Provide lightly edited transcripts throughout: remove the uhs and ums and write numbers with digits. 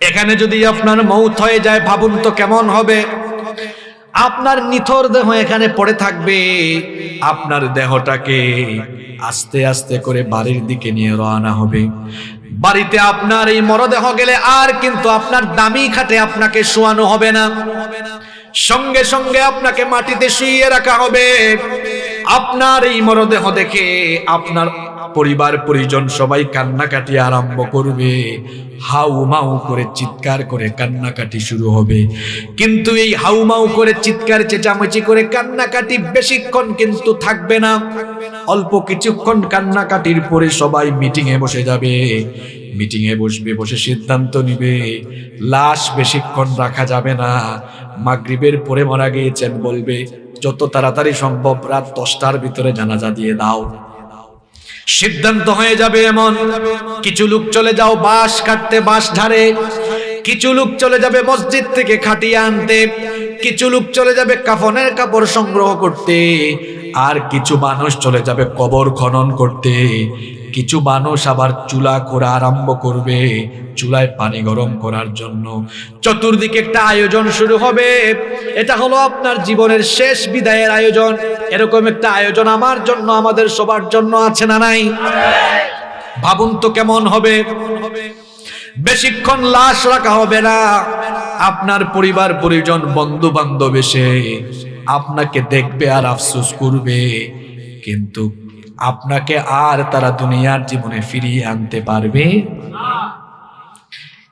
এখানে যদি আপনার মৌত হয়ে যায়, ভাবুন তো কেমন হবে। আপনার নিথর দেহ এখানে পড়ে থাকবে, আপনার দেহটাকে আস্তে আস্তে করে বাড়ির দিকে নিয়ে রওনা হবে। বাড়িতে আপনার এই মরদেহ গেলে আর কিন্তু আপনার দামি খাটে আপনাকে শোয়ানো হবে না, সঙ্গে সঙ্গে আপনাকে মাটিতে শুইয়ে রাখা হবে। আপনার এই মরদেহ দেখে আপনার পরিবার পরিজন সবাই কান্নাকাটি আরম্ভ করবে, হাউমাউ করে চিৎকার করে কান্নাকাটি শুরু হবে। কিন্তু এই হাউমাউ করে চিৎকার চেঁচামেচি করে কান্নাকাটি বেশিক্ষণ কিন্তু থাকবে না, অল্প কিছুক্ষণ কান্নাকাটির পরে সবাই মিটিং এ বসে যাবে। মিটিং এ বসবে, বসে সিদ্ধান্ত নিবে লাশ বেশিক্ষণ রাখা যাবে না। মাগরিবের পরে মারা গিয়েছেন বলবে যত তাড়াতাড়ি সম্ভব রাত 10টার ভিতরে জানাজা দিয়ে দাও। সিদ্ধান্ত হয়ে যাবে এমন। কিছু লোক চলে যাও বাঁশ কাটতে, বাঁশ ঝাড়ে। কিছু লোক চলে যাবে মসজিদ থেকে খাটিয়ে আনতে। কিছু লোক চলে যাবে কাফনের কাপড় সংগ্রহ করতে। আর কিছু মানুষ চলে যাবে কবর খনন করতে। কিছু মানুষ আবার চুলা করা আরম্ভ করবে, চুলায় পানি গরম করার জন্য। চতুর্দিকে একটা আয়োজন শুরু হবে। এটা হলো আপনার জীবনের শেষ বিদায়ের আয়োজন। এরকম একটা আয়োজন আমার জন্য, আমাদের সবার জন্য আছে না নাই? ভাবুন তো কেমন হবে। বেশিক্ষণ লাশ রাখা হবে না। আপনার পরিবার পরিজন বন্ধু বান্ধব এসে আপনাকে দেখবে আর আফসোস করবে, কিন্তু আপনাকে আর তারা দুনিয়ার জীবনে ফিরিয়ে আনতে পারবে।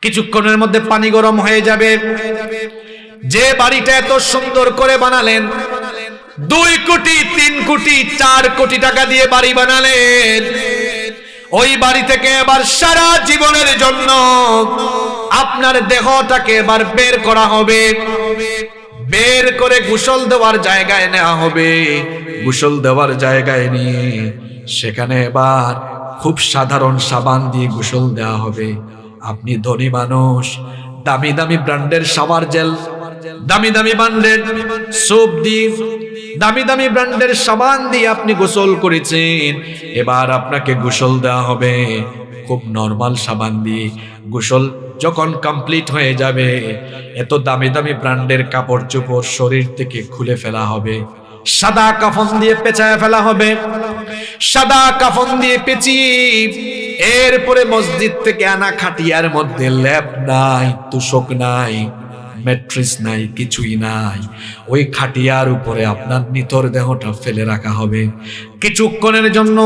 কিছুক্ষণের মধ্যে পানি গরম হয়ে যাবে। যে বাড়িটা এত সুন্দর করে বানালেন, 2 কোটি 3 কোটি 4 কোটি টাকা দিয়ে বাড়ি বানালেন, ওই বাড়ি থেকে এবার সারা জীবনের জন্য আপনার দেহটাকে এবার বের করা হবে। বের করে গোসল দেওয়ার জায়গায় নেওয়া হবে। গোসল দেওয়ার জায়গায় নিয়ে সেখানে এবার খুব সাধারণ সাবান দিয়ে গোসল দেওয়া হবে। আপনি ধনী মানুষ, দামি দামি ব্র্যান্ডের শাওয়ার জেল, দামি দামি ব্র্যান্ডের সোপ দিয়ে, দামি দামি ব্র্যান্ডের সাবান দিয়ে আপনি গোসল করেছেন। এবার আপনাকে গোসল দেওয়া হবে খুব নরমাল সাবান দিয়ে। গোসল যখন কমপ্লিট হয়ে যাবে, এত দামি দামি ব্র্যান্ডের কাপড় চোপড় শরীর থেকে খুলে ফেলা হবে, সাদা কাফন দিয়ে পেঁচায় ফেলা হবে। সাদা কাফন দিয়ে পেঁচিয়ে এরপরে মসজিদ থেকে আনা খাটিয়ার মধ্যে ল্যাপ নাই, তুষক নাই, ম্যাট্রেস নাই, কিছুই নাই। ওই খাটিয়ার উপরে আপনার নিথর দেহটা ফেলে রাখা হবে। কিছুক্ষণের জন্য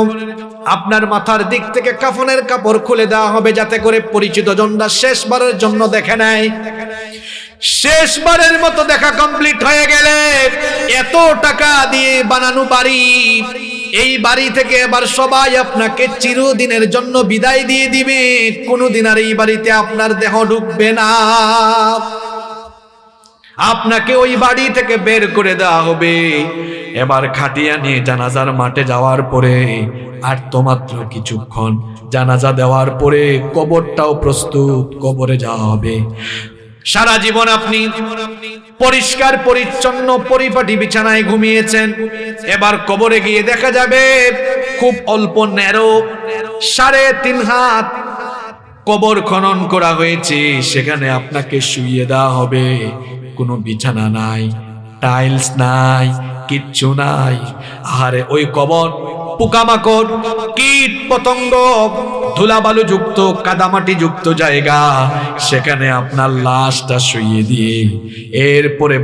আপনার মাথার দিক থেকে কাফনের কাপড় খুলে দেওয়া হবে, যাতে করে পরিচিত জনরা শেষবারের জন্য দেখে নেয়। শেষবারের মতো দেখা কমপ্লিট হয়ে গেলে এত টাকা দিয়ে বানানো বাড়ি, এই বাড়ি থেকে এবার সবাই আপনাকে চিরদিনের জন্য বিদায় দিয়ে দিবে। কোনোদিন আর এই বাড়িতে আপনার দেহ ঢুকবে না। আপনাকে ওই বাড়ি থেকে বের করে দেওয়া হবে। এবার খাটিয়া নিয়ে জানাজার মাঠে যাওয়ার পরে আর তো মাত্র কিছুক্ষণ, জানাজা দেওয়ার পরে কবরটাও প্রস্তুত, কবরে যাওয়া হবে। সারা জীবন আপনি পরিষ্কার পরিচ্ছন্ন পরিপাটি বিছানায় ঘুমিয়েছেন। এবার কবরে গিয়ে দেখা যাবে খুব অল্প ন্যারো 3.5 হাত কবর খনন করা হয়েছে। সেখানে আপনাকে শুইয়ে দেওয়া হবে। কোনো বিছানা নাই, টাইলস নাই, কিচ্ছু নাই। আরে ওই কবর পোকামাকড়, কীট পতঙ্গ, ধুলাবালু যুক্ত, কাদামাটি যুক্ত জায়গা। সেখানে আপনার লাশটা শুইয়ে দিয়ে এরপরে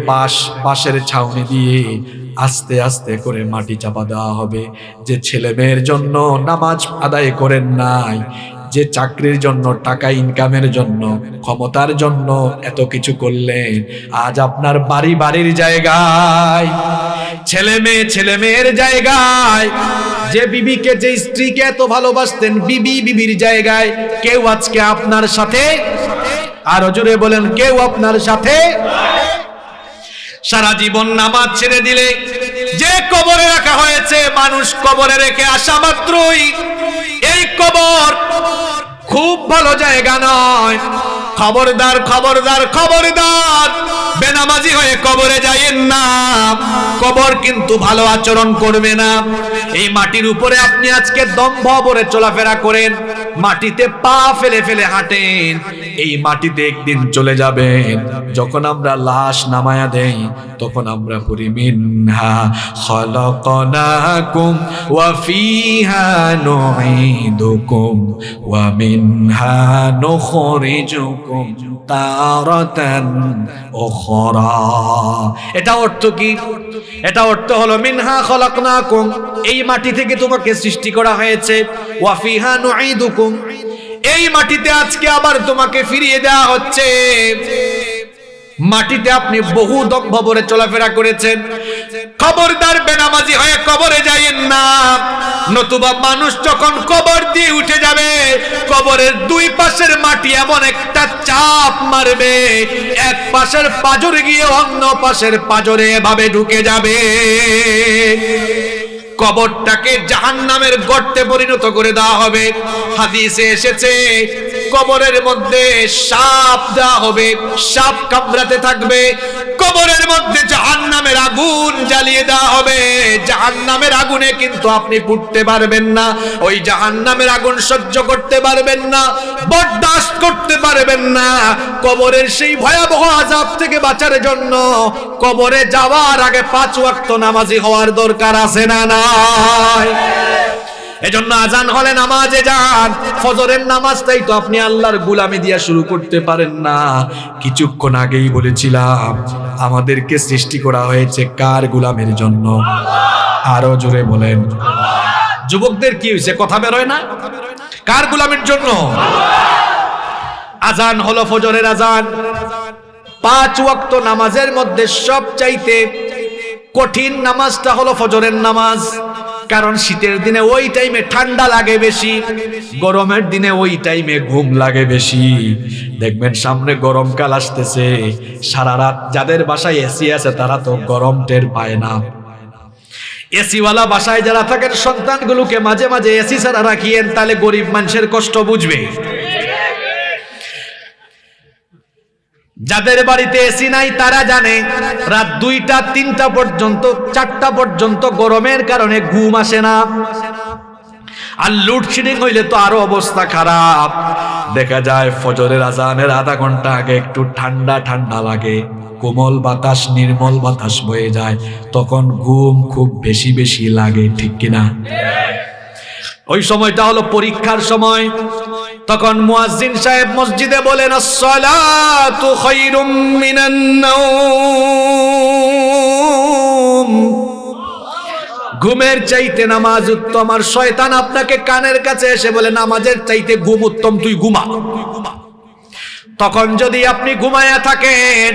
বাঁশের ছাউনি দিয়ে আস্তে আস্তে করে মাটি চাপা দেওয়া হবে। যে ছেলে মেয়ের জন্য নামাজ আদায় করেন নাই, যে চাকরির জন্য, টাকা ইনকামের জন্য, ক্ষমতার জন্য এত কিছু করলেন, আজ আপনার বাড়ির জায়গায়, ছেলে মেয়ের জায়গায়, যে বিবিকে, যে স্ত্রীকে এত ভালোবাসতেন, বিবির জায়গায় কেউ আজকে আপনার সাথে, আরো জোরে বলেন, কেউ আপনার সাথে। সারা জীবন নামাজ ছেড়ে দিলে যে কবরে রাখা হয়েছে, মানুষ কবরে রেখে আসা মাত্রই এই কবর খুব ভালো জায়গা নয়। খবরদার খবরদার খবরদার, বেনামাজি হয়ে কবরে যাইয়েন না। কবর কিন্তু ভালো আচরণ করবে না। এই মাটির উপরে আপনি আজকে দম্ভ ভরে চলাফেরা করেন, মাটিতে পা ফেলে ফেলে হাঁটেন, এই মাটিতে একদিন চলে যাবেন। যখন আমরা লাশ নামায়া দেই তখন আমরা পড়ি মিনহা খালাকনাকুম ওয়া ফিহা নুঈদুকুম ওয়া মিনহা নুখরিজুকুম তারাতান উখরা। এটা অর্থ কি? এটা অর্থ হলো মিনহা খালাকনাকুম, এই মাটি থেকে তোমাকে সৃষ্টি করা হয়েছে, ওয়া ফিহা নুঈদুকুম, এই মাটিতে আজকে আবার তোমাকে ফিরিয়ে দেওয়া হচ্ছে। মাটিতে আপনি বহু দম্ভরে চলাফেরা করেছেন, খবরদার বেনামাজি হয়ে কবরে যাইয়েন না, নতুবা মানুষ যখন কবর দিয়ে উঠে যাবে কবরের দুই পাশের মাটি এমন একটা চাপ মারবে, এক পাশের পাজরে গিয়ে অন্য পাশের পাজরে এভাবে ঢুকে যাবে, কবরটাকে জাহান্নামের গর্তে পরিণত করে দেওয়া হবে। হাদিসে এসেছে কবরের মধ্যে সাপ দেওয়া হবে, সাপ কামড়াতে থাকবে, কবরের মধ্যে জাহান্নামের আগুন জ্বালিয়ে দেওয়া হবে। জাহান্নামের আগুনে কিন্তু আপনি পুড়তে পারবেন না, ওই জাহান্নামের আগুন সহ্য করতে পারবেন না, বরদাস্ত করতে পারবেন না। কবরের সেই ভয়াবহ আযাব থেকে বাঁচার জন্য কবরে যাওয়ার আগে 5 ওয়াক্ত নামাজি হওয়ার দরকার আছে না নাই? এজন্য আজান হলে নামাজে যান। ফজরের নামাজটাই তো আপনি আল্লাহর গোলামি দিয়া শুরু করতে পারেন না। কিছুক্ষণ আগেই বলেছিলাম আমাদেরকে সৃষ্টি করা হয়েছে কার গোলামের জন্য? আরো জোরে বলেন। যুবকদের কি হয়েছে, কথা বেরোয় না? কার গোলামের জন্য? আজান হলো ফজরের আজান। 5 ওয়াক্ত নামাজের মধ্যে সবচাইতে কঠিন নামাজটা হলো ফজরের নামাজ। কারণ শীতের দিনে ওই টাইমে ঠান্ডা লাগে বেশি, গরমের দিনে ওই টাইমে ঘুম লাগে বেশি। দেখবেন সামনে গরমকাল আসতেছে, সারা রাত যাদের বাসায় এসি আছে তারা তো গরম টের পায় না। এসিওয়ালা বাসায় যারা থাকেন সন্তানগুলোকে মাঝে মাঝে এসি ছাড়া রাখিয়েন, তাহলে গরিব মানুষের কষ্ট বুঝবে। যাদের বাড়িতে এসি নাই তারা জানে রাত 2টা 3টা পর্যন্ত 4টা পর্যন্ত গরমের কারণে ঘুম আসে না। আর লোডশেডিং হইলে তো আরো অবস্থা খারাপ। দেখা যায় ফজরের আজানের আধা ঘন্টা আগে একটু ঠান্ডা ঠান্ডা লাগে, কোমল বাতাস নির্মল বাতাস বয়ে যায়, তখন ঘুম খুব বেশি বেশি লাগে, ঠিক কিনা? ওই সময়টা হলো পরীক্ষার সময়। তখন মুয়াজ্জিন সাহেব মসজিদে বলেন আসসালাতু খায়রুম মিনান নাওম, ঘুমের চাইতে নামাজ উত্তম। আর শয়তান আপনাকে কানের কাছে এসে বলে নামাজের চাইতে ঘুম উত্তম, তুই ঘুমা। তখন যদি আপনি ঘুমায়া থাকেন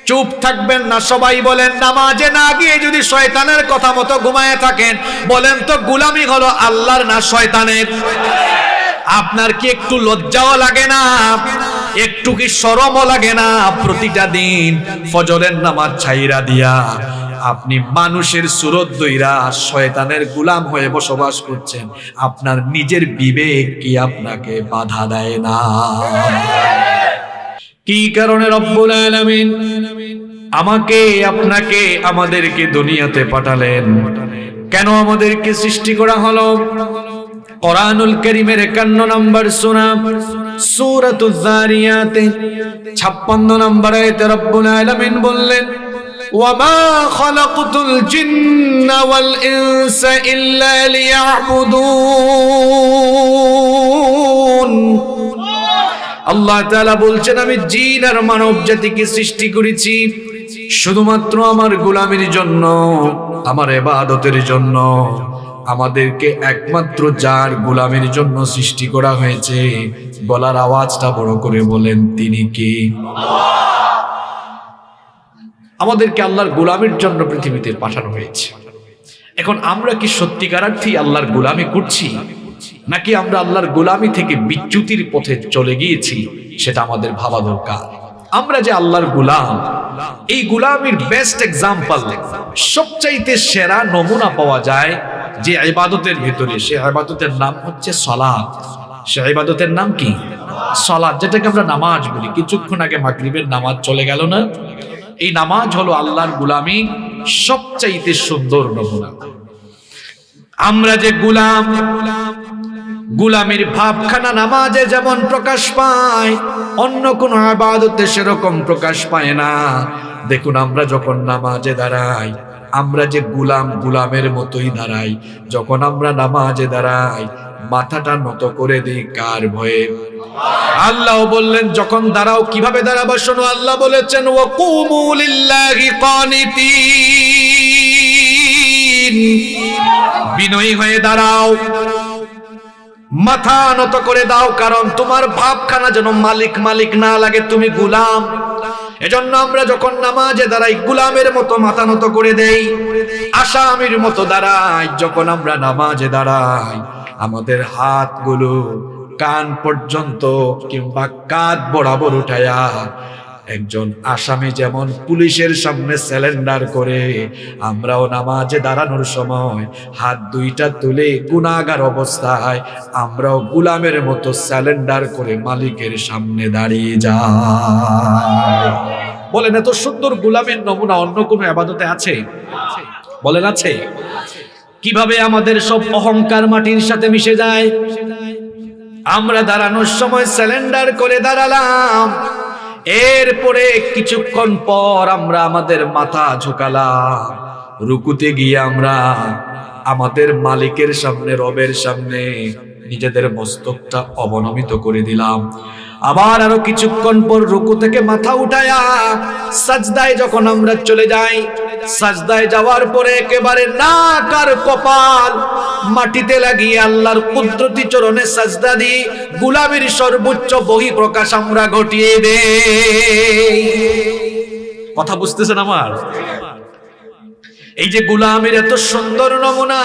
চুপ থাকবেন না। সবাই বলেন নামাজে না গিয়ে যদি শয়তানের কথা মতো ঘুমায়া থাকেন, বলেন তো গোলামি হলো আল্লাহর না শয়তানের? আপনার কি একটু লজ্জাও লাগে না? একটু কি শরমও লাগে না? প্রতিটা দিন ফজরের নামাজ ছাইরা দিয়া আপনি মানুষের সুরত দইরা শয়তানের গোলাম হয়ে বসবাস করছেন। আপনার নিজের বিবেক কি আপনাকে বাধা দেয় না? কি কারণে রব্বুল আলামিন আমাকে আপনাকে আমাদেরকে দুনিয়াতে পাঠালেন? কেন আমাদেরকে সৃষ্টি করা হলো? কোরআনুল কারীমের 51 নম্বর সূরা সূরাতুজ যারিয়াত 56 নম্বর আয়াতে রব্বুল আলামিন বললেন ওয়ামা খালাকতুল জিন্না ওয়াল ইনসা ইল্লা লিয়াবুদুন। আল্লাহ তাআলা বলছেন আমি জিন আর মানব জাতিকে সৃষ্টি করেছি শুধুমাত্র আমার গোলামির জন্য, আমার ইবাদতের জন্য। আমাদেরকে একমাত্র যার গোলামির জন্য সৃষ্টি করা হয়েছে, গলার আওয়াজটা বড় করে বলেন তিনি কে? আমাদেরকে আল্লাহর গোলামির জন্য পৃথিবীতে পাঠানো হয়েছে। এখন আমরা কি সত্যিকারার্থেই আল্লাহর গোলামি করছি, নাকি আমরা আল্লাহর গোলামি থেকে বিচ্যুতির পথে চলে গিয়েছি? সেটা আমাদের ভাবা দরকার। আমরা যে আল্লাহর গোলাম, এই গোলামির বেস্ট এক্সাম্পল, সবচাইতে সেরা নমুনা পাওয়া যায় যে ইবাদতের ভিতরে। সে ইবাদতের নাম হচ্ছে সালাত। সে ইবাদতের নাম কি? সালাত, যেটাকে আমরা নামাজ বলি। কিছুক্ষণ আগে মাগরিবের নামাজ চলে গেল না? এই নামাজ হলো আল্লাহর গোলামি সবচাইতে সুন্দর নমুনা। আমরা যে গোলাম, গোলামির ভাবখানা নামাজে যেমন প্রকাশ পায়, অন্য কোন ইবাদতে সেরকম প্রকাশ পায় না। দেখুন, আমরা যখন নামাজে দাঁড়াই, আমরা যে গোলামের মতোই দাঁড়াই। যখন আমরা নামাজে দাঁড়াই, মাথাটা নত করে দিই কার ভয়ে? আল্লাহ বললেন যখন দাঁড়াও কিভাবে দাঁড়াবো শোনো। আল্লাহ বলেছেন ওয়াকুমু লিল্লাহি কানিতিন, বিনয়ী হয়ে দাঁড়াও, মাথা নত করে দাও, কারণ তোমার ভাবখানা যেন মালিক মালিক না লাগে, তুমি গোলাম। এজন্য আমরা যখন নামাজে দাঁড়াই গোলামের মতো মাথা নত করে দেই, আসামির মতো দাঁড়াই। যখন আমরা নামাজে দাঁড়াই, আমাদের হাতগুলো কান পর্যন্ত কিংবা কাঁধ বরাবর উঠায়া, একজন আসামি যেমন পুলিশের সামনে স্যালেন্ডার করে, আমরাও নামাজে দাঁড়ানোর সময় হাত দুইটা তুলে গুনাহগার অবস্থায় আমরাও গোলামের মতো স্যালেন্ডার করে মালিকের সামনে দাঁড়িয়ে যাই। বলেন, এত সুন্দর গোলামের নমুনা অন্য কোনো ইবাদতে আছে? বলেন, আছে? কিভাবে আমাদের সব অহংকার মাটির সাথে মিশে যায়। আমরা দাঁড়ানোর সময় স্যালেন্ডার করে দাঁড়ালাম, এরপরে কিছুক্ষণ পর আমরা আমাদের মাথা ঝুঁকালাম, রুকুতে গিয়ে আমরা আমাদের মালিকের সামনে, রবের সামনে নিজেদের মস্তকটা অবনমিত করে দিলাম। আবার আরো কিছুক্ষণ পর রুকু থেকে মাথা উঠায়া সাজদায় যখন আমরা চলে যাই, সাজদায় যাওয়ার পরে একেবারে নাক আর কপাল মাটিতে লাগিয়ে আল্লাহর কুদরতি চরণে সাজদা দিই, গোলামির সর্বোচ্চ বহি প্রকাশ আমরা ঘটিয়ে দেই। কথা বুঝতেছেন আমার? এই যে গোলামের এত সুন্দর নমুনা,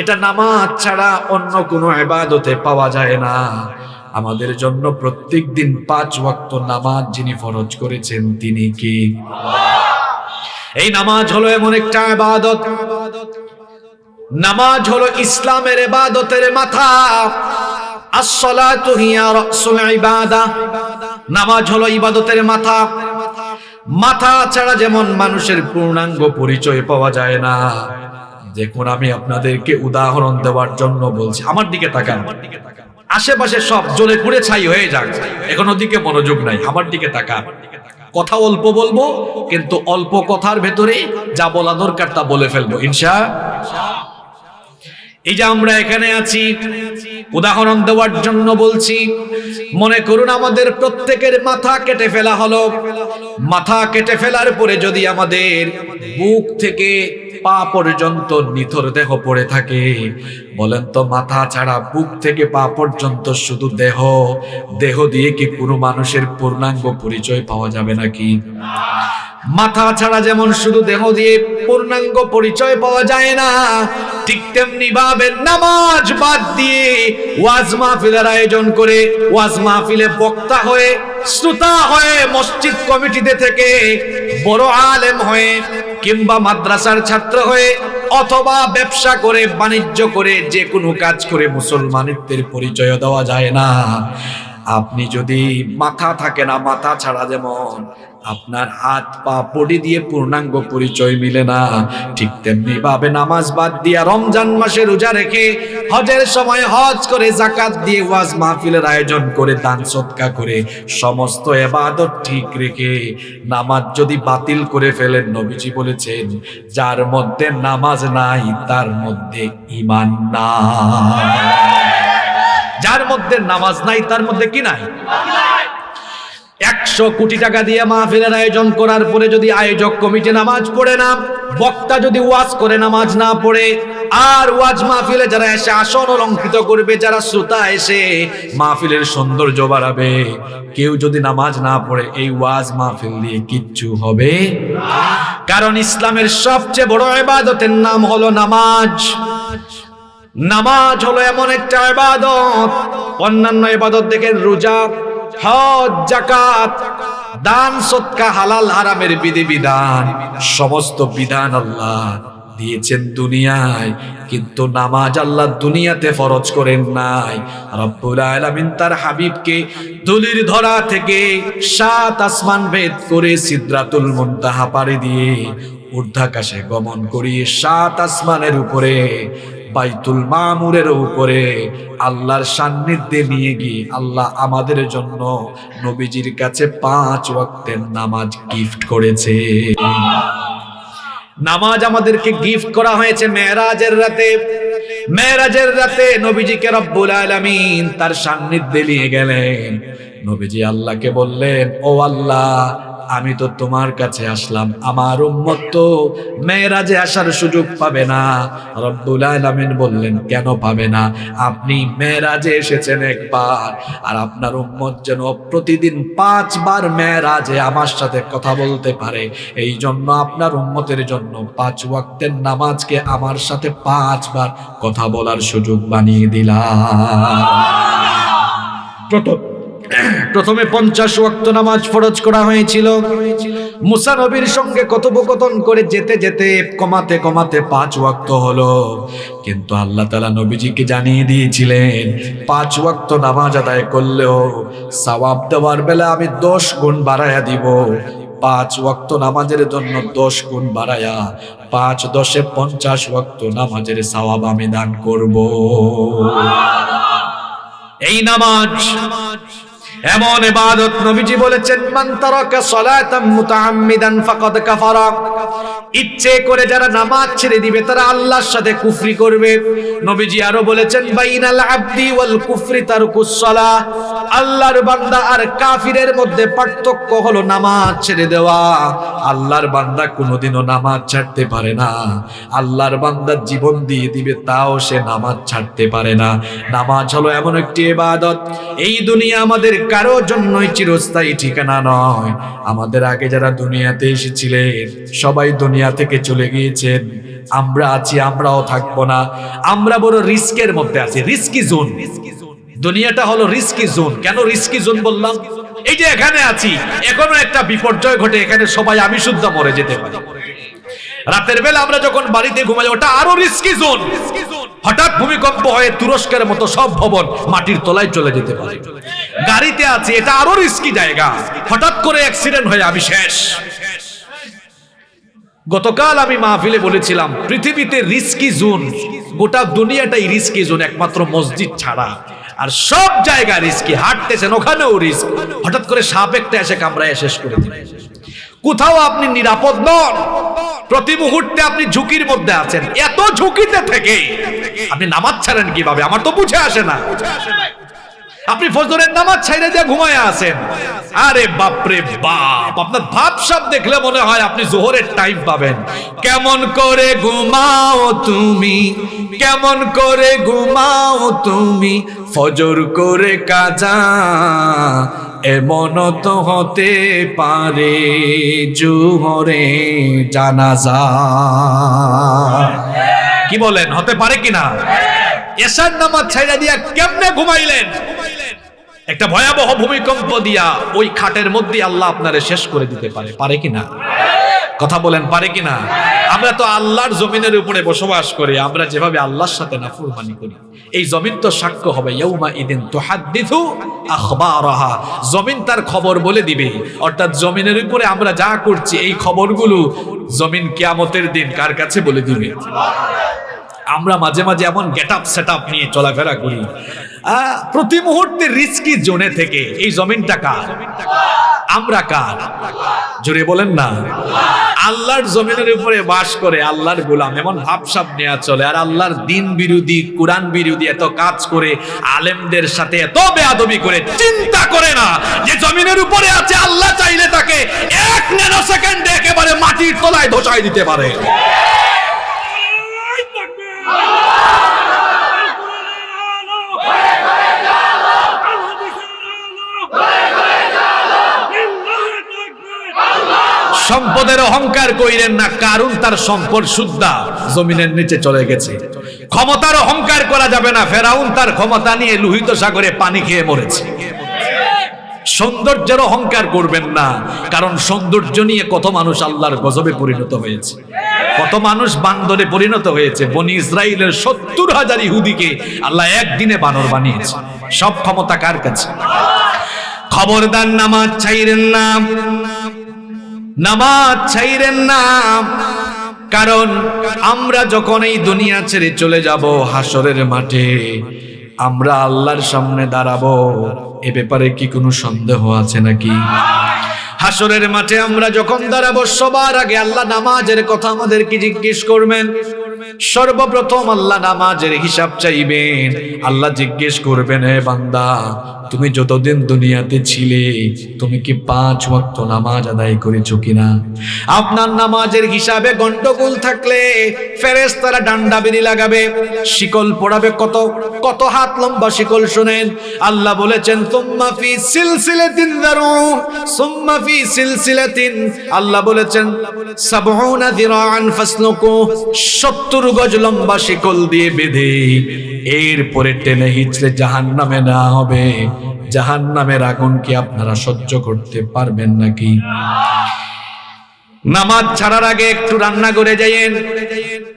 এটা নামাজ ছাড়া অন্য কোনো ইবাদতে পাওয়া যায় না। আমাদের জন্য প্রত্যেক দিন 5 ওয়াক্ত নামাজ যিনি ফরজ করেছেন তিনি কি? এই নামাজ হলো এমন একটা ইবাদত, নামাজ হলো ইসলামের ইবাদতের মাথা। আস-সালাতু হিয়া রাসুল ইবাদাহ, নামাজ হলো ইবাদতের মাথা। মাথা ছাড়া যেমন মানুষের পূর্ণাঙ্গ পরিচয় পাওয়া যায় না। দেখুন, আমি আপনাদেরকে উদাহরণ দেওয়ার জন্য বলছি, আমার দিকে তাকান। আশেপাশে সব জ্বলে পুড়ে ছাই হয়ে যাক, এখন ওদিকে মনোযোগ নাই, আমার দিকে তাকান। কথা অল্প বলবো, কিন্তু অল্প কথার ভেতরে যা বলা দরকার তা বলে ফেলবো ইনশাআল্লাহ। এই যে আমরা এখানে আছি, উদাহরণ দেওয়ার জন্য বলছি। মনে করুন আমাদের প্রত্যেকের মাথা কেটে ফেলা হলো। মাথা কেটে ফেলার পরে যদি আমাদের বুক থেকে পা পর্যন্ত নিথর দেহ পড়ে থাকে, বলেন তো মাথা ছাড়া বুক থেকে পা পর্যন্ত শুধু দেহ, দেহ দিয়ে কি কোনো মানুষের পূর্ণাঙ্গ পরিচয় পাওয়া যাবে নাকি? মাথা ছাড়া যেমন শুধু দেহ দিয়ে পূর্ণাঙ্গ পরিচয় পাওয়া যায় না, ঠিক তেমনি ভাবে নামাজ বাদ দিয়ে ওয়াজ মাহফিলের আয়োজন করে, ওয়াজ মাহফিলে বক্তা হয়ে, শ্রোতা হয়ে, মসজিদ কমিটিতে থেকে বড় আলেম হয়ে, কিংবা মাদ্রাসার ছাত্র হয়ে, অথবা ব্যবসা করে, বাণিজ্য করে, যে কোনো কাজ করে মুসলমানিত্বের পরিচয় দেওয়া যায় না। আপনি যদি মাথা থাকে না, মাথা ছাড়া যেমন আপনার হাত পা বডি দিয়ে পূর্ণাঙ্গ পরিচয় মিলে না, ঠিক তেমনি ভাবে নামাজ বাদ দিয়া, রমজান মাসে রোজা রেখে, হজের সময় হজ করে, যাকাত দিয়ে, ওয়াজ মাহফিলের আয়োজন করে, দান সদকা করে, সমস্ত ইবাদত ঠিক রেখে নামাজ যদি বাতিল করে ফেলেন, নবীজি বলেছেন যার মধ্যে নামাজ নাই তার মধ্যে ঈমান নাই। যার মধ্যে নামাজ নাই তার মধ্যে কি নাই? 100 কোটি টাকা দিয়ে মাহফিলের আয়োজন করার পরে যদি আয়োজক কমিটি নামাজ পড়ে না, বক্তা যদি ওয়াজ করে নামাজ না পড়ে, আর ওয়াজ মাহফিলে যারা এসে আসন অলঙ্কৃত করবে, যারা শ্রোতা এসে মাহফিলের সৌন্দর্য বাড়াবে, কেউ যদি নামাজ না পড়ে, এই ওয়াজ মাহফিল দিয়ে কিচ্ছু হবে না। কারণ ইসলামের সবচেয়ে বড় ইবাদতের নাম হলো নামাজ। নামাজ হলো এমন একটা ইবাদত, অন্যান্য ইবাদত দেখেন রোজা, হজ, যাকাত, দান সদকা, হালাল হারামের বিধিবিধান, সমস্ত বিধান আল্লাহ দিয়েছেন দুনিয়ায়, কিন্তু নামাজ আল্লাহ দুনিয়াতে ফরজ করেন নাই। রব্বুল আলামিন তার হাবিবকে ধুলির ধরা থেকে 7 আসমান ভেদ করে সিদরাতুল মুনতাহা পাড়ি দিয়ে ঊর্ধ্বাকাশে গমন করিয়ে 7 আসমানের উপরে বাইতুল মামুরের উপরে আল্লাহর সান্নিধ্যে নিয়ে গিয়ে আল্লাহ আমাদের জন্য নবীজির কাছে 5 ওয়াক্তের নামাজ গিফট করেছে। নামাজ আমাদেরকে গিফট করা হয়েছে মেরাজের রাতে। মেরাজের রাতে নবীজিকে রব্বুল আলামিন তার সান্নিধ্যে নিয়ে গেলেন। নবীজি আল্লাহকে বললেন, ও আল্লাহ, আমি তো তোমার কাছে আসলাম, আমার উম্মত তো মেরাজে আসার সুযোগ পাবে না। রব্বুল আলামিন বললেন, কেন পাবে না? আপনি মেরাজে এসেছেন একবার, আর আপনার উম্মত যেন প্রতিদিন 5 বার মেরাজে আমার সাথে কথা বলতে পারে, এই জন্য আপনার উম্মতের জন্য 5 ওয়াক্তের নামাজকে আমার সাথে 5 বার কথা বলার সুযোগ বানিয়ে দিলাম। প্রথমে 50 ওয়াক্ত নামাজ ফরজ করা হয়েছিল। মুসা নবীর সঙ্গে কথোপকথন করে যেতে যেতে কমাতে কমাতে 5 ওয়াক্ত হলো। কিন্তু আল্লাহ তাআলা নবীজিকে জানিয়ে দিয়েছিলেন 5 ওয়াক্ত নামাজ আদায় করলেও সওয়াব দেওয়ার বেলা আমি 10 গুণ বাড়ায়া দিব। 5 ওয়াক্ত নামাজের জন্য 10 গুণ বাড়ায়া 5 10 50 ওয়াক্ত নামাজের সওয়াব আমি দান করব। এই নামাজ এমন ইবাদত, নবীজি বলেছেন, মান তারাকা সালাতাম মুতাআম্মিদান ফাকাদ কাফারা। ইচ্ছে করে যারা নামাজ ছেড়ে দিবে তারা আল্লাহর সাথে কুফরি করবে। নবীজি আরো বলেছেন, বাইনাল আবদি ওয়াল কুফরি তারকুস সালাহ। আল্লাহর বান্দা আর কাফিরের মধ্যে পার্থক্য হলো নামাজ ছেড়ে দেওয়া। আল্লাহর বান্দা কোনোদিনও নামাজ ছাড়তে পারে না। আল্লাহর বান্দা জীবন দিয়ে দিবে, তাও সে নামাজ ছাড়তে পারে না। নামাজ হলো এমন একটি ইবাদত, এই দুনিয়া আমাদের কারো জন্যই চিরস্থায়ী ঠিকানা নয়। আমাদের আগে যারা দুনিয়াতে এসেছিলেন সবাই দুনিয়া থেকে চলে গিয়েছেন। আমরা আছি, আমরাও থাকবো না। আমরা বড় রিস্কের মধ্যে আছি, রিস্কি জোন। দুনিয়াটা হলো রিস্কি জোন। কেন রিস্কি জোন বললাম? এই যে এখানে আছি, এখনো একটা বিপর্যয় ঘটে, এখানে সবাই আমি শুদ্ধ মরে যেতে পারি। রাতের বেলা আমরা যখন বাড়িতে ঘুমাই, ওটা আরো রিস্কি জোন। হঠাৎ ভূমিকম্প হয়ে তুরস্কের মতো সব ভবন মাটির তলায় চলে যেতে পারে। গাড়িতে আছি, এটা আরো রিস্কি জায়গা। হঠাৎ করে অ্যাক্সিডেন্ট হয়ে আমি শেষ। গতকাল আমি মাহফিলে বলেছিলাম, পৃথিবীতে রিস্কি জোন, গোটা দুনিয়াটাই রিস্কি জোন, একমাত্র মসজিদ ছাড়া। আর সব জায়গা রিস্কি। হাঁটতেছেন, ওখানেও রিস্ক। হঠাৎ করে সাপ একটা এসে কামড়ায় শেষ করে দিবে। কোথাও আপনি নিরাপদ নন, প্রতি মুহূর্তে আপনি ঝুঁকির মধ্যে আছেন। এত ঝুঁকিতে থেকে আপনি নামাজ ছাড়েন কিভাবে? আমার তো বুঝে আসে না। আপনি ফজরের নামাজ ছাইড়া দিয়ে ঘুমায় আছেন। আরে বাপরে বাপ, আপনার ভাবসাব দেখলে মনে হয় আপনি জোহরের টাইম পাবেন। কেমন করে ঘুমাও তুমি, কেমন করে ঘুমাও তুমি, ফজর করে কাজা, এমন তো হতে পারে জোহরে জানাজা। কি বলেন, হতে পারে কিনা? এশার নামাজ ছাইড়া দিয়া কেমনে ঘুমাইলেন? একটা ভয়াবহ ভূমিকম্প দিয়া ওই খাটের মধ্যে আল্লাহ আপনারে শেষ করে দিতে পারে। পারে কিনা? কথা বলেন, পারে কিনা? আমরা তো আল্লাহর জমিনের উপরে বসবাস করি। আমরা যেভাবে আল্লাহর সাথে নাফরমানি করি, এই জমিন তো সাক্ষ্য হবে। ইয়াউমা ইদিন তুহাদ্দিথু আখবারাহা। জমিন তার খবর বলে দিবে। অর্থাৎ জমিনের উপরে আমরা যা করছি, এই খবরগুলো জমিন কিয়ামতের দিন কার কাছে বলে দিবে? আমরা মাঝে মাঝে এমন গেট আপ সেট আপ নিয়ে চলাফেরা করি। প্রতি মুহূর্তে রিস্কি জোনে থেকে এই জমিনটা কার? আমরা কার? জোরে বলেন না। আল্লাহর জমিনের উপরে বাস করে আল্লাহর গোলাম, এমন ভাবসাব নেওয়া চলে। আর আল্লাহর দিন বিরোধী, কোরআন বিরোধী এত কাজ করে, আলেমদের সাথে এত বেয়াদবি করে, চিন্তা করে না যে জমিনের উপরে আছে, আল্লাহ চাইলে তাকে 1 ন্যানো সেকেন্ডে একেবারে মাটির তলায় ধসাই দিতে পারে। সম্পদের অহংকার কইরেন না। কারণ তার সম্পদ সুদ্ধা জমিনের নিচে চলে গেছে। ক্ষমতার অহংকার করা যাবে না। ফেরাউন তার ক্ষমতা নিয়ে লোহিত সাগরে পানি খেয়ে মরেছে। সৌন্দর্যের অহংকার করবেন না, কারণ সৌন্দর্য নিয়ে কত মানুষ আল্লাহর গজবে পরিণত হয়েছে, কত মানুষ বান্দরে পরিণত হয়েছে। বনি ইসরাইলের 70,000 ইহুদিকে আল্লাহ একদিনে বানর বানিয়েছে। সব ক্ষমতা কার কাছে? খবরদার নামাজ ছাইরেন না, নামাজ ছাইরেন না। কারণ আমরা যখন এই দুনিয়া ছেড়ে চলে যাব হাসরের মাঠে, আমরা আল্লাহর সামনে দাঁড়াবো, এ ব্যাপারে কি কোনো সন্দেহ আছে নাকি? হাসরের মাঠে আমরা যখন দাঁড়াবো, সবার আগে আল্লাহ নামাজের কথা আমাদেরকে জিজ্ঞেস করবেন। সর্বপ্রথম আল্লাহ নামাজের হিসাব চাইবেন। আল্লাহ জিজ্ঞেস করবেন, হে বান্দা, তুমি যতদিন দুনিয়াতে ছিলে তুমি কি 5 ওয়াক্ত নামাজ আদায় করেছো কিনা? আপনার নামাজের হিসাবে গন্ডগোল থাকলে ফেরেশতারা ডান্ডা বেরি লাগাবে, শিকল পড়াবে। কত কত হাত লম্বা শিকল শুনেন। আল্লাহ বলেছেন, সুম্মা ফি সিলসিলাতিন যারুন সুম্মা ফি সিলসিলাতিন, আল্লাহ বলেছেন 70 যিরাআন ফাসলুকু, 70 গজ লম্বা শিকল দিয়ে বেঁধে এরপরে টেনে হিচড়ে জাহান্নামে নেওয়া হবে। জাহান্নামের আগুন কি আপনারা সহ্য করতে পারবেন নাকি? নামাজ ছাড়ার আগে একটু রান্না করে যাইয়েন,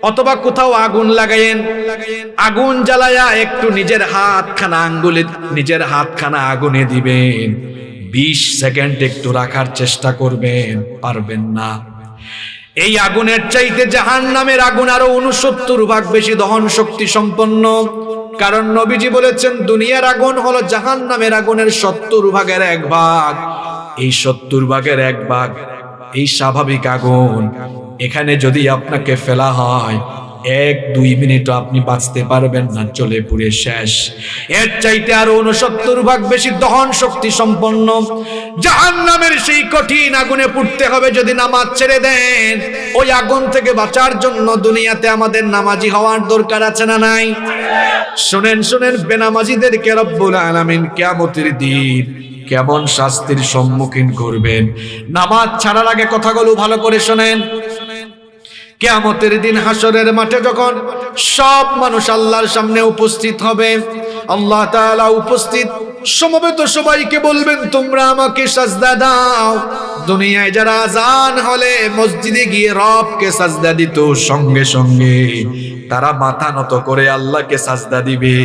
অথবা কোথাও আগুন লাগাইয়েন। আগুন জ্বালায়া একটু নিজের হাতখানা আগুনে দিবেন। 20 সেকেন্ড একটু রাখার চেষ্টা করবেন, পারবেন না। এই আগুনের চাইতে জাহান্নামের আগুন আরো 69 ভাগ বেশি দহন শক্তি সম্পন্ন। কারণ নবীজি বলেছেন, দুনিয়ার আগুন হলো জাহান্নামের আগুনের 70 ভাগের 1 ভাগ। এই 70 ভাগের 1 ভাগ এই স্বাভাবিক আগুন। এখানে যদি আপনাকে ফেলা হয়, 1-2 মিনিটও আপনি বাঁচতে পারবেন না, চলে পুড়ে শেষ। এর চাইতে আরো 69 ভাগ বেশি দহন শক্তি সম্পন্ন জাহান্নামের সেই কঠিন আগুনে পুড়তে হবে যদি নামাজ ছেড়ে দেন। ওই আগুন থেকে বাঁচার জন্য দুনিয়াতে আমাদের নামাজি হওয়ার দরকার আছে না নাই? শুনেন শুনেন, বেনামাজিদেরকে রব্বুল আলামিন কিয়ামতের দিন কেমন শাস্তির সম্মুখীন করবেন। নামাজ ছাড়ার আগে কথাগুলো ভালো করে শোনেন। কিয়ামতের দিন হাসরের মাঠে যখন সব মানুষ আল্লাহর সামনে উপস্থিত হবে, আল্লাহ তাআলা উপস্থিত সমবেত সবাইকে বলবেন, তোমরা আমাকে সাজদা দাও। দুনিয়ায় যারা আযান হলে মসজিদে গিয়ে রবকে সাজদা দিত, সঙ্গে সঙ্গে তারা মাথা নত করে আল্লাহকে সাজদা দিবে।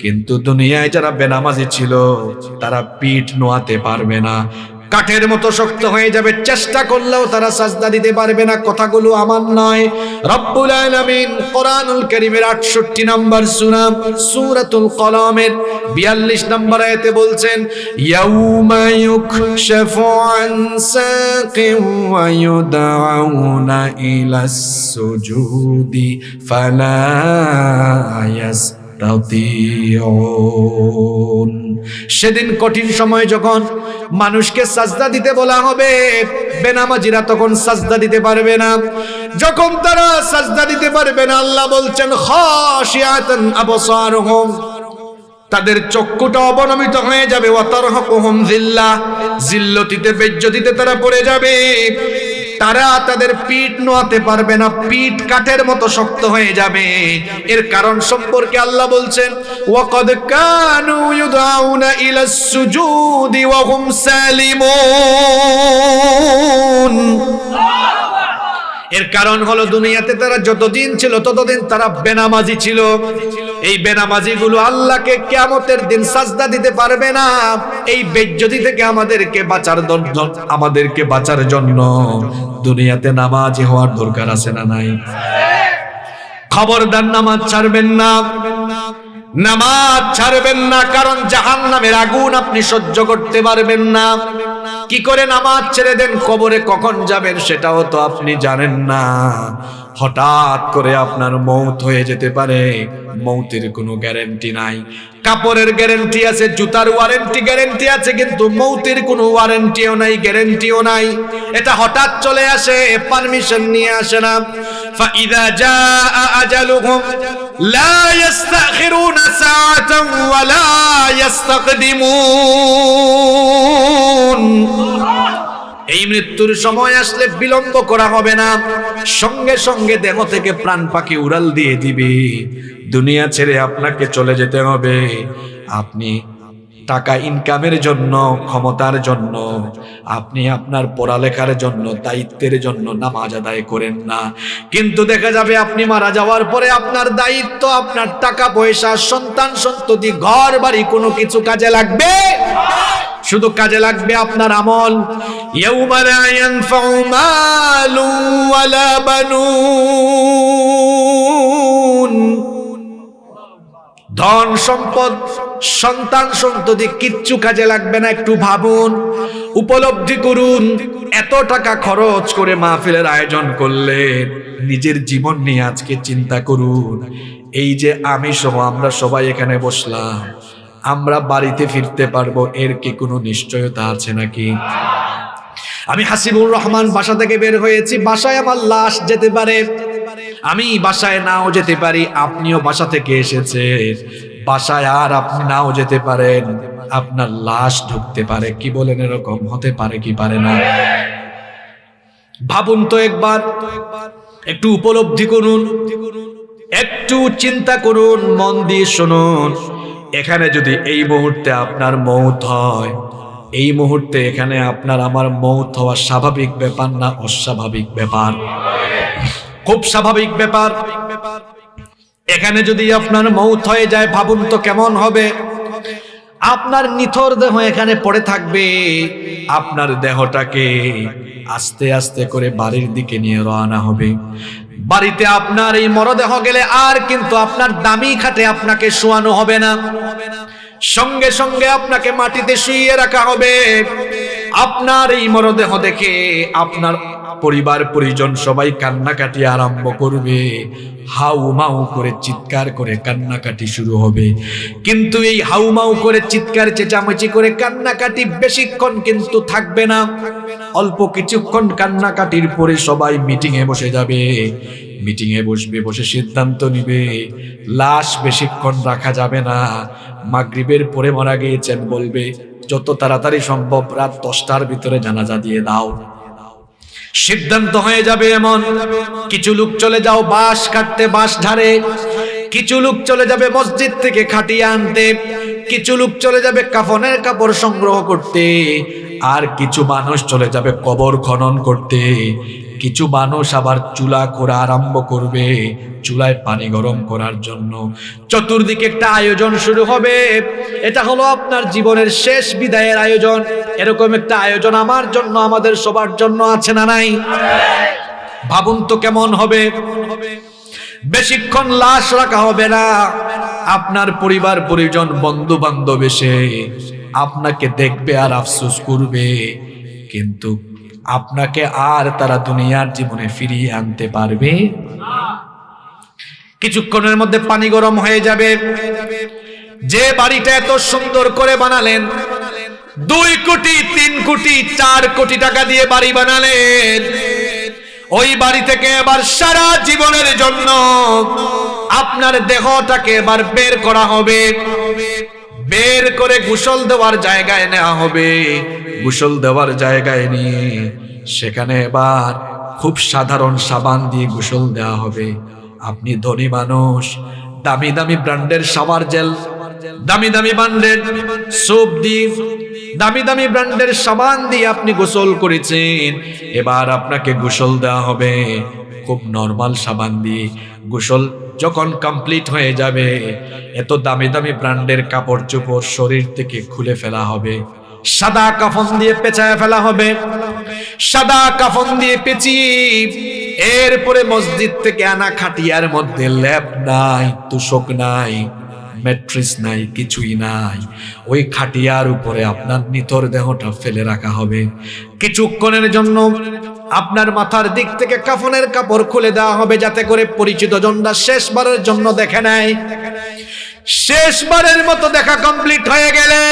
কিন্তু দুনিয়ায় যারা বেনামাজি ছিল তারা পিঠ নোয়াতে পারবে না, কাঠের মতো শক্ত হয়ে যাবে, চেষ্টা করলেও তারা সাজদা দিতে পারবে না। কথাগুলো আমার নয়, রব্বুল আলামিন কোরআনুল কারীমের 68 নম্বর সূরা সূরাতুল কলমের 42 নম্বর আয়াতে বলছেন, ইয়াউমা ইউকশাফু আন সাকিন ওয়া ইউদআউনা ইলাস সুজুদি ফালা ইয়াসতাতিউন। সেদিন কঠিন সময় যখন মানুষকে সাজদা দিতে বলা হবে, বেনামাজিরা তখন সাজদা দিতে পারবে না। যখন তারা সাজদা দিতে পারবে না, আল্লাহ বলছেন, খাশিয়াতান আবসারুহুম, তাদের চক্ষুটা অবনমিত হয়ে যাবে। ওয়া তারহাকুহুম যিল্লাহ, জিল্লতিতে বেজ্জতিতে তারা পড়ে যাবে। তারা তাদের পিঠ নোয়াতে পারবে না, পিঠ কাঠের মতো শক্ত হয়ে যাবে। এর কারণ সম্পর্কে আল্লাহ বলছেন, ওয়াকাদ কানু ইউদাউনা ইলাস সুজুদি ওয়া হুম সালিমুন। এর কারণ হলো দুনিয়াতে তারা যতদিন ছিল ততদিন তারা বেনামাজি ছিল। এই বেনামাজিগুলো আল্লাহকে কিয়ামতের দিন সাজদা দিতে পারবে না। এই বেজ্জতি থেকে আমাদেরকে বাঁচার জন্য দুনিয়াতে নামাজি হওয়ার দরকার আছে না নাই? খবরদার নামাজ ছাড়বেন না, নামাজ ছাড়বেন না, কারণ জাহান্নামের আগুন আপনি সহ্য করতে পারবেন না। কি করে নামাজ ছেড়ে দেন, কবরে কখন যাবেন সেটাও তো আপনি জানেন না। হঠাৎ করে আপনার মৌত হয়ে যেতে পারে, মৌতের কোনো গ্যারান্টি নাই। কাপড়ের গ্যারান্টি আছে, জুতার গ্যারান্টি আছে, কিন্তু মৌতের কোনো ওয়ারেন্টিও নাই, গ্যারান্টিও নাই। এটা হঠাৎ চলে আসে, পারমিশন নিয়ে আসে না। ফাইযা জাআ আজালুহুম লা ইস্তাখিরুনা সাআতান ওয়া লা ইস্তাকদিমুন। এই মৃত্যুর সময় আসলে বিলম্ব করা হবে না, সঙ্গে সঙ্গে দেহ থেকে প্রাণ পাখি উড়াল দিয়ে দিবে। দুনিয়া ছেড়ে আপনাকে চলে যেতে হবে। আপনি টাকা ইনকামের জন্য, ক্ষমতার জন্য, আপনি আপনার পড়ালেখার জন্য, দায়িত্বের জন্য নামাজ আদায় করেন না। কিন্তু দেখা যাবে আপনি মারা যাওয়ার পরে আপনার দায়িত্ব, আপনার টাকা পয়সা, সন্তান সন্ততি, ঘর বাড়ি কোনো কিছু কাজে লাগবে, শুধু কাজে লাগবে আপনার আমল। ইয়াউমা লা ইয়ানফাউ মালু ওয়ালা বানুন, ধন সম্পদ, সন্তান সন্ততি কিচ্ছু কাজে লাগবে না। একটু ভাবুন, উপলব্ধি করুন, এত টাকা খরচ করে মাহফিলের আয়োজন করলেন, নিজের জীবন নিয়ে আজকে চিন্তা করুন। এই যে আমি সহ আমরা সবাই এখানে বসলাম, আমরা বাড়িতে ফিরতে পারবো এর কি কোনো নিশ্চয়তা আছে নাকি? আমি হাসিবুর রহমান বাসা থেকে বের হয়েছি, বাসায় আমার লাশ যেতে পারে, আমি বাসায় নাও যেতে পারি, আপনিও বাসা থেকে এসেছেন, বাসায় আর আপনি নাও যেতে পারেন, আপনার লাশ ঢুকতে পারে। কি বলেন, এরকম হতে পারে কি পারে না? ভাবুন তো একবার, একটু উপলব্ধি করুন, একটু চিন্তা করুন, মন দিয়ে শুনুন। এখানে যদি এই মুহূর্তে আপনার মৌত হয়, এই মুহূর্তে এখানে আপনার আমার মৌত হওয়া স্বাভাবিক ব্যাপার না অস্বাভাবিক ব্যাপার? খুব স্বাভাবিক ব্যাপার। এখানে যদি আপনার মৌত হয়ে যায়, ভাবুন তো কেমন হবে। আপনার নিথর দেহ এখানে পড়ে থাকবে, আপনার দেহটাকে আস্তে আস্তে করে বাড়ির দিকে নিয়ে রওনা হবে। বাড়িতে আপনার এই মরদেহ গেলে আর কিন্তু আপনার দামি খাটে আপনাকে শোয়ানো হবে না, সঙ্গে সঙ্গে আপনাকে মাটিতে শুইয়ে রাখা হবে। আপনার এই মরদেহ দেখে আপনার পরিবার পরিজন সবাই কান্নাকাটি আরম্ভ করবে, হাউমাউ করে চিৎকার করে কান্নাকাটি শুরু হবে। কিন্তু এই হাউমাউ করে চিৎকার চেঁচামেচি করে কান্নাকাটি বেশিক্ষণ কিন্তু থাকবে না, অল্প কিছুক্ষণ কান্নাকাটির পরে সবাই মিটিং এ বসে যাবে। মিটিং এ বসবে, বসে সিদ্ধান্ত নিবে লাশ বেশিক্ষণ রাখা যাবে না, মাগরিবের পরে মারা গিয়েছেন বলবে যত তাড়াতাড়ি সম্ভব রাত 10টার ভিতরে জানাজা দিয়ে দাও। সিদ্ধান্ত হয়ে যাবে এমন। কিছু লোক চলে যাও বাঁশ কাটতে, বাঁশ ঝাড়ে, কিছু লোক চলে যাবে মসজিদ থেকে খাটিয়ে আনতে, কিছু লোক চলে যাবে কাফনের কাপড় সংগ্রহ করতে, আর কিছু মানুষ চলে যাবে কবর খনন করতে, কিছু মানুষ আবার চুলা করা আরম্ভ করবে, চুলায় পানি গরম করার জন্য। চতুর্দিকে একটা আয়োজন শুরু হবে। এটা হলো আপনার জীবনের শেষ বিদায়ের আয়োজন। এরকম একটা আয়োজন আমার জন্য, আমাদের সবার জন্য আছে না নাই? ভাবুন তো কেমন হবে। বেশিক্ষণ লাশ রাখা হবে না, আপনার পরিবার পরিজন বন্ধু বান্ধব এসে আপনাকে দেখবে আর আফসোস করবে, কিন্তু আপনাকে আর তারা দুনিয়ার জীবনে ফিরিয়ে আনতে পারবে। কিছুক্ষণের মধ্যে পানি গরম হয়ে যাবে। যে বাড়িটা এত সুন্দর করে বানালেন, 2 কোটি 3 কোটি 4 কোটি টাকা দিয়ে বাড়ি বানালেন, ওই বাড়ি থেকে এবার সারা জীবনের জন্য আপনার দেহটাকে এবার বের করা হবে। বের করে গোসল দেওয়ার জায়গায় নেওয়া হবে। গোসল দেওয়ার জায়গায় নিয়ে সেখানে এবার খুব সাধারণ সাবান দিয়ে গোসল দেওয়া হবে। আপনি ধনী মানুষ, দামি দামি ব্র্যান্ডের শাওয়ার জেল, দামি দামি ব্র্যান্ডের সোপ দিয়ে, দামি দামি ব্র্যান্ডের সাবান দিয়ে আপনি গোসল করেছেন, এবার আপনাকে গোসল দেওয়া হবে খুব নরমাল সাবান দিয়ে। গোসল যখন কমপ্লিট হয়ে যাবে, এত দামি দামি ব্র্যান্ডের কাপড় চোপড় শরীর থেকে খুলে ফেলা হবে, সাদা কাফন দিয়ে পেঁচায় ফেলা হবে। সাদা কাফন দিয়ে পেঁচিয়ে এরপরে মসজিদ থেকে আনা খাটিয়ার মধ্যে ল্যাপ নাই, তুষক নাই, ম্যাট্রেস নাই, কিছুই নাই, ওই খাটিয়ার উপরে আপনার নিথর দেহটা ফেলে রাখা হবে। কিছুক্ষণের জন্য আপনার মাথার দিক থেকে কাফনের কাপড় খুলে দেওয়া হবে, যাতে করে পরিচিত জনরা শেষবারের জন্য দেখে নেয়। শেষবারের মতো দেখা কমপ্লিট হয়ে গেলে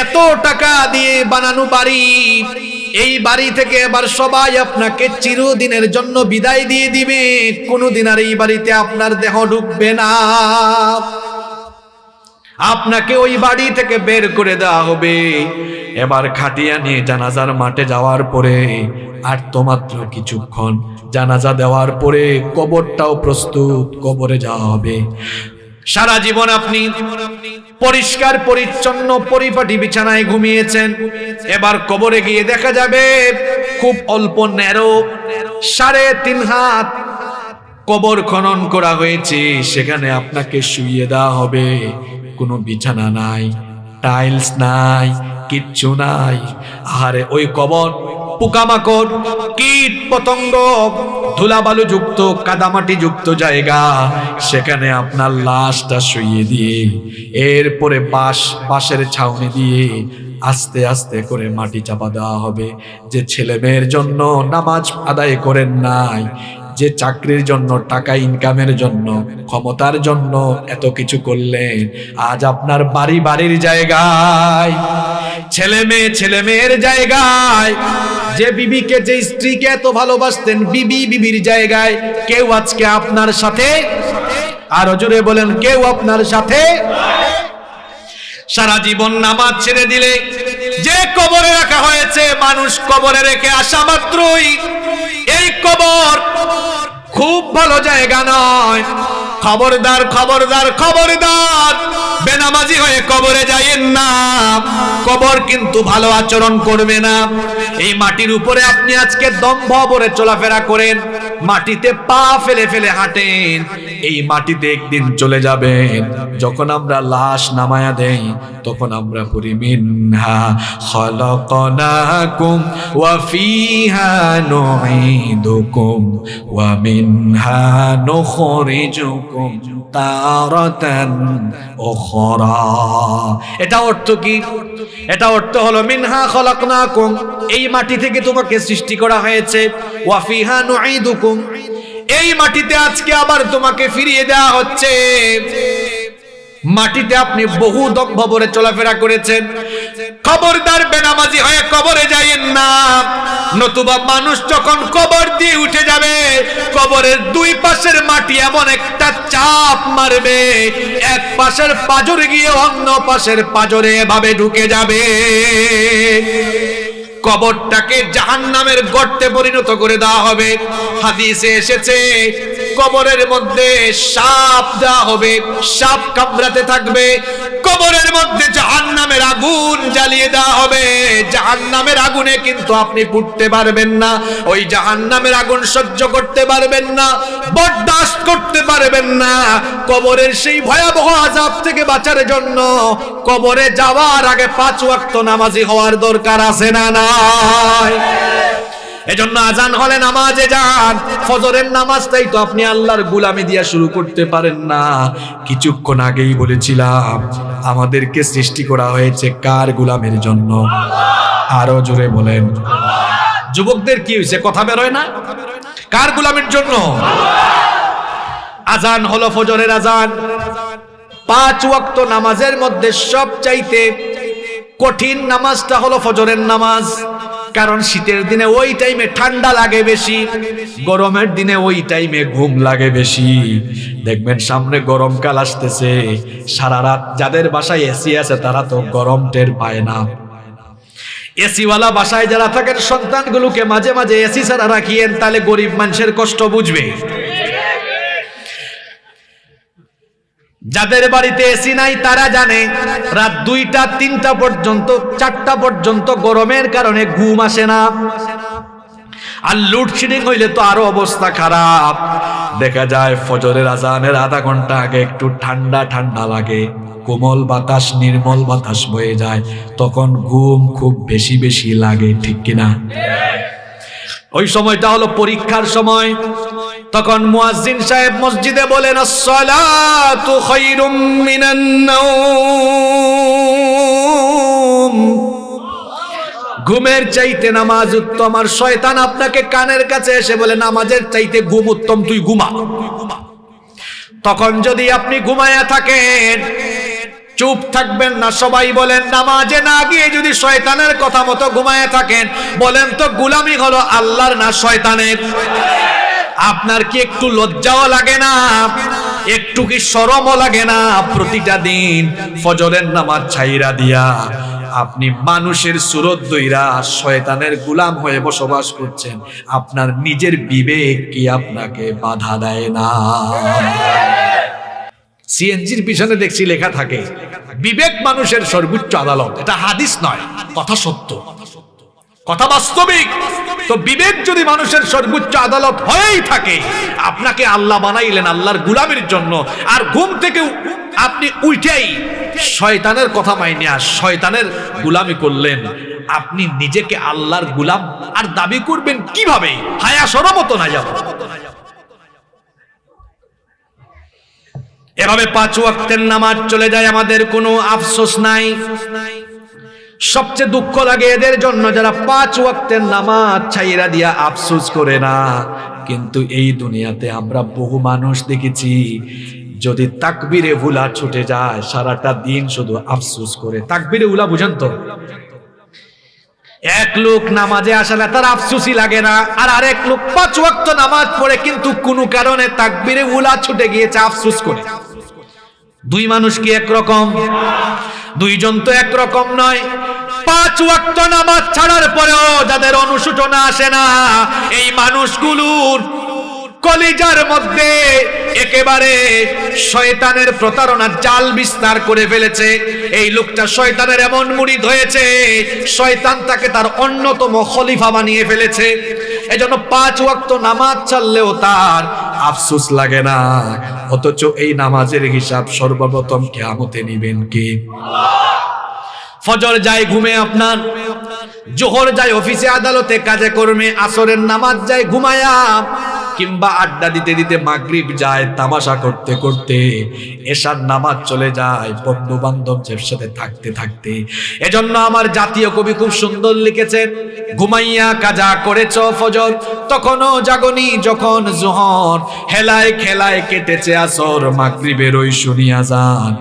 এত টাকা দিয়ে বানানো বাড়ি, এই বাড়ি থেকে এবার সবাই আপনাকে চিরদিনের জন্য বিদায় দিয়ে দিবে। কোনোদিন আর এই বাড়িতে আপনার দেহ ঢুকবে না। আপনাকে ওই বাড়ি থেকে বের করে দেওয়া হবে। এবার খাটিয়া নিয়ে জানাজার মাঠে যাওয়ার পরে আর তো মাত্র কিছুক্ষণ, জানাজা দেওয়ার পরে কবরটাও প্রস্তুত, কবরে যাওয়া হবে। সারা জীবন আপনি পরিষ্কার পরিচ্ছন্ন পরিপাটি বিছানায় ঘুমিয়েছেন। এবার কবরে গিয়ে দেখা যাবে খুব অল্প ন্যারো 3.5 হাত কবর খনন করা হয়েছে, সেখানে আপনাকে শুইয়ে দেওয়া হবে। কোনো বিছানা নাই, টাইলস নাই, কিচ্ছু নাই। আরে ওই কবর পোকামাকড়, কীট পতঙ্গ, ধুলাবালু যুক্ত, কাদামাটি যুক্ত জায়গা, সেখানে আপনার লাশটা শুইয়ে দিয়ে এরপরে বাঁশের ছাউনি দিয়ে আস্তে আস্তে করে মাটি চাপা দেওয়া হবে। যে ছেলে মেয়ের জন্য নামাজ আদায় করেন নাই, যে চাকরির জন্য, টাকা ইনকামের জন্য, ক্ষমতার জন্য এত কিছু করলেন, আজ আপনার বাড়ির জায়গায়, ছেলে মেয়ের জায়গায়, যে বিবিকে, যে স্ত্রীকে এত ভালোবাসতেন, বিবির জায়গায় কেউ আজকে আপনার সাথে, আরো জোরে বলেন, কেউ আপনার সাথে। সারা জীবন নামাজ ছেড়ে দিলে যে কবরে রাখা হয়েছে, মানুষ কবরে রেখে আসা মাত্রই এই কবর খুব ভালো জায়গা নয়। খবরদার খবরদার খবরদার, বেনামাজি হয়ে কবরে যাইয়েন না। কবর কিন্তু ভালো আচরণ করবে না। এই মাটির উপরে আপনি আজকে দম্ভ ভরে চলাফেরা করেন, মাটিতে পা ফেলে ফেলে হাঁটেন, এই মাটিতে একদিন চলে যাবেন। যখন আমরা লাশ নামায়া দেই, তখন আমরা পড়ি মিনহা খালাকনাকুম ওয়া ফিহা নুঈদুকুম ওয়া মিনহা নুখরিজুকুম তারাতান উখরা। এটা অর্থ কি? এটা অর্থ হলো মিনহা খালাকনাকুম, এই মাটি থেকে তোমাকে সৃষ্টি করা হয়েছে, ওয়া ফিহা নুঈদুকুম, এই মাটিতে আজকে আবার তোমাকে ফিরিয়ে দেওয়া হচ্ছে। মাটিতে আপনি বহু দম্ভ ভরে চলাফেরা করেছেন, খবরদার বেনামাজি হয়ে কবরে যাইয়েন না। নতুবা মানুষ যখন কবর দিয়ে উঠে যাবে, কবরের দুই পাশের মাটি এমন একটা চাপ মারবে, এক পাশের পাজরে গিয়ে অন্য পাশের পাজরে এভাবে ঢুকে যাবে, কবরটাকে জাহান্নামের গর্তে পরিণত করে দেওয়া হবে। হাদিসে এসেছে কবরের মধ্যে সাপ দেওয়া হবে, সাপ কামড়াতে থাকবে। কবরের মধ্যে জাহান্নামের আগুন জ্বালিয়ে দেওয়া হবে। জাহান্নামের আগুনে কিন্তু আপনি পুড়তে পারবেন না, ওই জাহান্নামের আগুন সহ্য করতে পারবেন না, বরদাস্ত করতে পারবেন না। কবরের সেই ভয়াবহ আযাব থেকে বাঁচার জন্য কবরে যাওয়ার আগে 5 ওয়াক্ত নামাজি হওয়ার দরকার আছে না নাই? এজন্য আজান হলে নামাজে যান। ফজরের নামাজটাই তো আপনি আল্লাহর গোলামি দিয়া শুরু করতে পারেন না। কিছুক্ষণ আগেই বলেছিলাম, আমাদেরকে সৃষ্টি করা হয়েছে কার গোলামের জন্য? আরো জোরে বলেন। যুবকদের কি হয়েছে, কথা বেরোয় না? কার গোলামের জন্য? আজান হলো ফজরের আজান। 5 ওয়াক্ত নামাজের মধ্যে সবচাইতে কঠিন নামাজটা হলো ফজরের নামাজ। কারণ শীতের দিনে ওই টাইমে ঠান্ডা লাগে বেশি, গরমের দিনে ওই টাইমে ঘুম লাগে বেশি। দেখবেন সামনে গরমকাল আসতেছে, সারা রাত যাদের বাসায় এসি আছে তারা তো গরম টের পায় না। এসিওয়ালা বাসায় যারা থাকেন, সন্তানগুলোকে মাঝে মাঝে এসি ছাড়া রাখিয়েন, তাহলে গরিব মানুষের কষ্ট বুঝবে। যাদের বাড়িতে এসি নাই তারা জানে রাত 2টা 3টা পর্যন্ত, 4টা পর্যন্ত গরমের কারণে ঘুম আসে না। আর লোডশেডিং হইলে তো আরো অবস্থা খারাপ। দেখা যায় ফজরের আজানের আধা ঘন্টা আগে একটু ঠান্ডা ঠান্ডা লাগে, কোমল বাতাস, নির্মল বাতাস বয়ে যায়, তখন ঘুম খুব বেশি বেশি লাগে, ঠিক কিনা? ওই সময়টা হলো পরীক্ষার সময়। তখন মুয়াজ্জিন সাহেব মসজিদে বলেন, আসসালাতু খায়রুম মিনান নাওম, ঘুমের চাইতে নামাজ উত্তম। আর শয়তান আপনাকে কানের কাছে এসে বলে, নামাজের চাইতে ঘুম উত্তম, তুই ঘুমা। তখন যদি আপনি ঘুমায়া থাকেন, চুপ থাকবেন না। সবাই বলেন, নামাজে না গিয়ে যদি শয়তানের কথা মতো ঘুমায়া থাকেন, বলেন তো গোলামি হলো আল্লাহর না শয়তানের? আপনার কি একটু লজ্জাও লাগে না? একটু কি শরমও লাগে না? প্রতিটা দিন ফজরের নামাজ ছাইরা দিয়া আপনি মানুষের সুরত দইরা শয়তানের গোলাম হয়ে বসবাস করছেন। আপনার নিজের বিবেক কি আপনাকে বাধা দেয় না? সিএনজির পিছনে দেখছি লেখা থাকে বিবেক মানুষের সর্বোচ্চ আদালত। এটা হাদিস নয়, কথা সত্য, কথা বাস্তবিক। তো বিবেক যদি মানুষের সর্বোচ্চ আদালত হয়েই থাকে, আপনাকে আল্লাহ বানাইলেন আল্লাহর গোলামের জন্য, আর ঘুম থেকে আপনি উঠেই শয়তানের কথা মাইনিয়া শয়তানের গোলামি করলেন, আপনি নিজেকে আল্লাহর গোলাম আর দাবি করবেন কিভাবে? হায়া সরমত না যাব। এভাবে 5 ওয়াক্তের নামাজ চলে যায়, আমাদের কোনো আফসোস নাই। সবচেয়ে দুঃখ লাগে এদের জন্য যারা 5 ওয়াক্তের নামাজ ছাইরা দিয়া আফসোস করে না। কিন্তু এই দুনিয়াতে আমরা বহু মানুষ দেখেছি, যদি তাকবীরে উলা ছুটে যায় সারাটা দিন শুধু আফসোস করে। তাকবীরে উলা বুঝেন তো? এক লোক নামাজে আসলে তার আফসোসই লাগে না, আর আরেক লোক 5 ওয়াক্ত নামাজ পড়ে কিন্তু কোনো কারণে তাকবীরে উলা ছুটে গিয়েছে, আফসোস করে। দুই মানুষ কি একরকম? দুইজন তো একরকম নয়। 5 ওয়াক্ত নামাজ ছাড়ার পরেও যাদের অনুশোচনা আসে না, এই মানুষগুলোর কলিজার মধ্যে একেবারে শয়তানের প্রতারণার জাল বিস্তার করে ফেলেছে। এই লোকটা শয়তানের এমন মুরিদ হয়েছে, শয়তান তাকে তার অন্যতম খলিফা বানিয়ে ফেলেছে। এজন্য 5 ওয়াক্ত নামাজ ছাড়লেও তার আফসোস লাগে না, অথচ এই নামাজের হিসাব সর্বপ্রথম কিয়ামতে নিবেন কে? ফজর যায় ঘুমে আপনার, জোহর যায় অফিসে আদালতে কাজে কর্মে, আসরের নামাজ যায় ঘুমায়া, কিংবা আড্ডা দিতে দিতে মাগরিব যায় তামাশা করতে করতে, এশার নামাজ চলে যায় বন্ধু বান্ধবদের সাথে থাকতে থাকতে। এজন্য আমার জাতীয় কবি খুব সুন্দর লিখেছেন, ঘুমাইয়া কাজা করেছ ফজর, তখনও জাগনি যখন জোহর, হেলায় খেলায় কেটেছে আসর, মাগরিবের ওই শুনিয়া যান,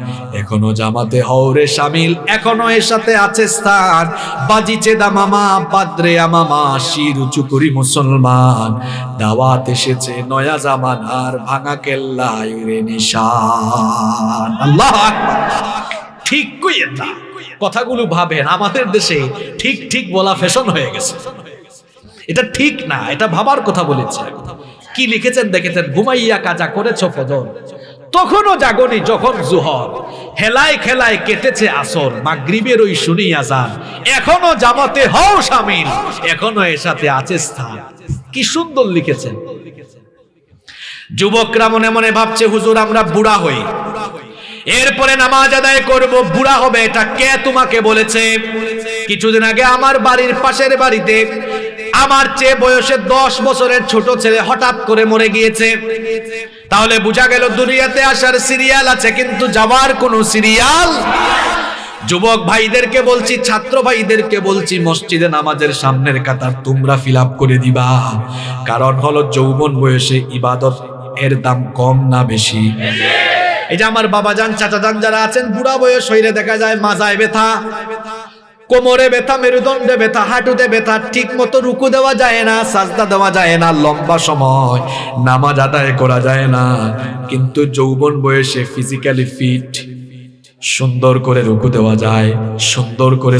এখনো জামাতে হওরে শামিল, এখনো এর সাথে আছে স্থান, বাজিছে দামামা বাদরে আমামা, শির উঁচু করি মুসলমান, দাওয়াত এসেছে নয়া জামানার, ভাঙা কেল্লায় রে নিশান। আল্লাহু আকবার। ঠিক কইয়েন না, কথাগুলো ভাবেন, আমাদের দেশে ঠিক ঠিক বলা ফ্যাশন হয়ে গেছে। এটা ঠিক না, এটা ভাবার কথা বলেছে। কি লিখেছেন দেখেছেন, ঘুমাইয়া কাজা করেছ ফজর, তখনও জাগনি যখন জোহর, হেলায় খেলায় কেটেছে আসর, মাগরিবের ওই শুনিয়া যান, এখনো জামাতে হও শামিল, এখনো এর সাথে আছে স্থান। কি সুন্দর লিখেছেন। যুবকরা মনে মনে ভাবছে, হুজুর আমরা বুড়া হই, এরপরে নামাজ আদায় করব, বুড়া হবে, এটা কে তোমাকে বলেছে? কিছুদিন আগে আমার বাড়ির পাশের বাড়িতে আমার চেয়ে বয়সে 10 বছরের ছোট ছেলে হঠাৎ করে মরে গিয়েছে। তাহলে বোঝা গেল দুনিয়াতে আসার সিরিয়াল আছে, কিন্তু যাওয়ার কোনো সিরিয়াল। যুবক ভাইদেরকে বলছি, ছাত্র ভাইদেরকে বলছি, মসজিদে নামাজের সামনের কাতার তোমরা ফিল আপ করে দিবা। কারণ হলো যৌবন বয়সে ইবাদত এর দাম কম না বেশি? এই যে আমার বাবাজান চাচাজান যারা আছেন, বুড়া বয়স হইলে দেখা যায় মাজায় ব্যথা, কোমরে ব্যথা, মেরুদণ্ডে ব্যথা, হাঁটুতে ব্যথা, ঠিক মতো রুকু দেওয়া যায় না, সাজদা দেওয়া যায় না, লম্বা সময় নামাজ আদায় করা যায় না। কিন্তু যৌবন বয়সে ফিজিক্যালি ফিট, সুন্দর করে রুকু দেওয়া যায়, সুন্দর করে